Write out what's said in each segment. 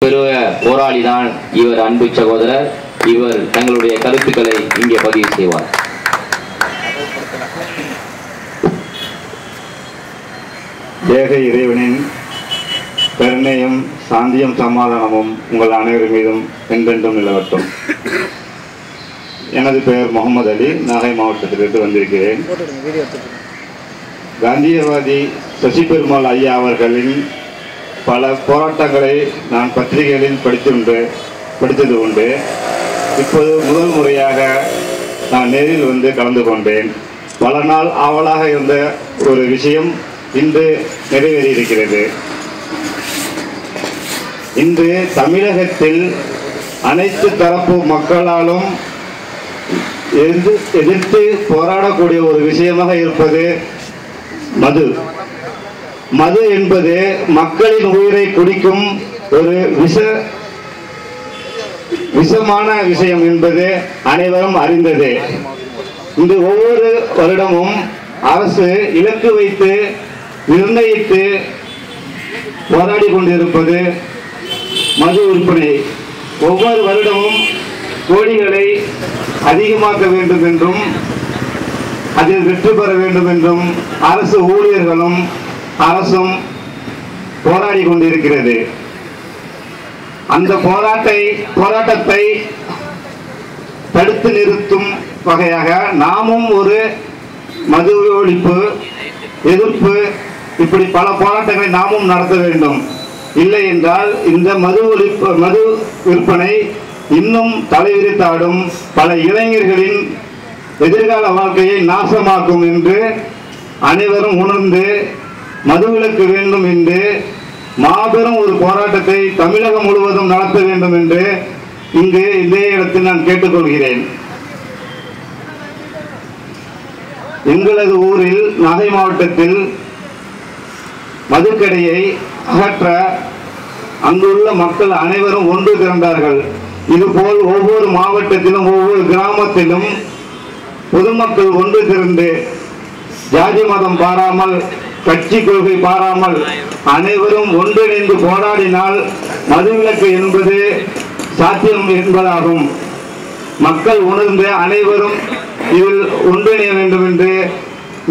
பெரிய போராளிதான் இவர். அன்பு சகோதரர் இவர் தங்களுடைய கருத்துக்களை இங்கே பதிவு செய்வார். ஏக இறைவனின் கருணையும் சாந்தியும் சமாதானமும் உங்கள் அனைவரும் மீதும் என்றென்றும் நிலவட்டும். எனது பெயர் முகமது அலி, நாகை மாவட்டத்திலிருந்து வந்திருக்கிறேன். காந்தியவாதி சசி பெருமாள் ஐயா அவர்களின் பல போராட்டங்களை நான் பத்திரிகைகளில் படித்தது உண்டு. இப்போது முதல் முறையாக நான் நேரில் வந்து கலந்து கொண்டேன். பல நாள் ஆவலாக இருந்த ஒரு விஷயம் இன்று நிறைவேறியிருக்கிறது. இன்று தமிழகத்தில் அனைத்து தரப்பு மக்களாலும் எதிர்த்து போராடக்கூடிய ஒரு விஷயமாக இருப்பது மது. மது என்பது மக்களின் உயிரை குடிக்கும் ஒரு விஷமான விஷயம் என்பது அனைவரும் அறிந்தது. இந்த ஒவ்வொரு வருடமும் அரசு இலக்கு வைத்து நிர்ணயித்து போராடி கொண்டிருப்பது மது விற்பனை. ஒவ்வொரு வருடமும் கோடிகளை அதிகமாக்க வேண்டும் என்றும் அதில் வெற்றி பெற வேண்டும் என்றும் அரசு ஊழியர்களும் அரசும் போராடி கொண்டிருக்கிறது. அந்த போராட்டத்தை தடுத்து நிறுத்தும் வகையாக நாமும் ஒரு மது ஒழிப்பு எதிர்ப்பு இப்படி பல போராட்டங்களை நாமும் நடத்த வேண்டும். இல்லை என்றால் இந்த மது விற்பனை இன்னும் தலைவிரித்தாடும், பல இளைஞர்களின் எதிர்கால வாழ்க்கையை நாசமாக்கும் என்று அனைவரும் உணர்ந்து மதுவிலக்கு வேண்டும் என்று மாபெரும் ஒரு போராட்டத்தை தமிழகம் முழுவதும் நடத்த வேண்டும் என்று இங்கு இதே இடத்தில் நான் கேட்டுக்கொள்கிறேன். எங்களது ஊரில் நாகை மாவட்டத்தில் மதுக்கடையை அகற்ற அங்குள்ள மக்கள் அனைவரும் ஒன்று திரண்டார்கள். இதுபோல் ஒவ்வொரு மாவட்டத்திலும் ஒவ்வொரு கிராமத்திலும் பொதுமக்கள் ஒன்று திரண்டு ஜாதி மதம் பாராமல் கட்சி கொள்கை பாராமல் அனைவரும் ஒன்றிணைந்து போராடினால் மதுவிலக்கு என்பது சாத்தியம் என்பதாகும். மக்கள் உணர்ந்து அனைவரும் இதில் ஒன்றிணைய வேண்டும் என்று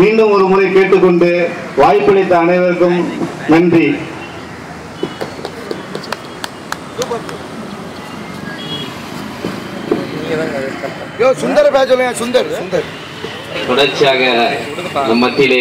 மீண்டும் ஒரு முறை கேட்டுக்கொண்டு வாய்ப்பளித்த அனைவருக்கும் நன்றி. தொடர்ச்சியாக மத்தியிலே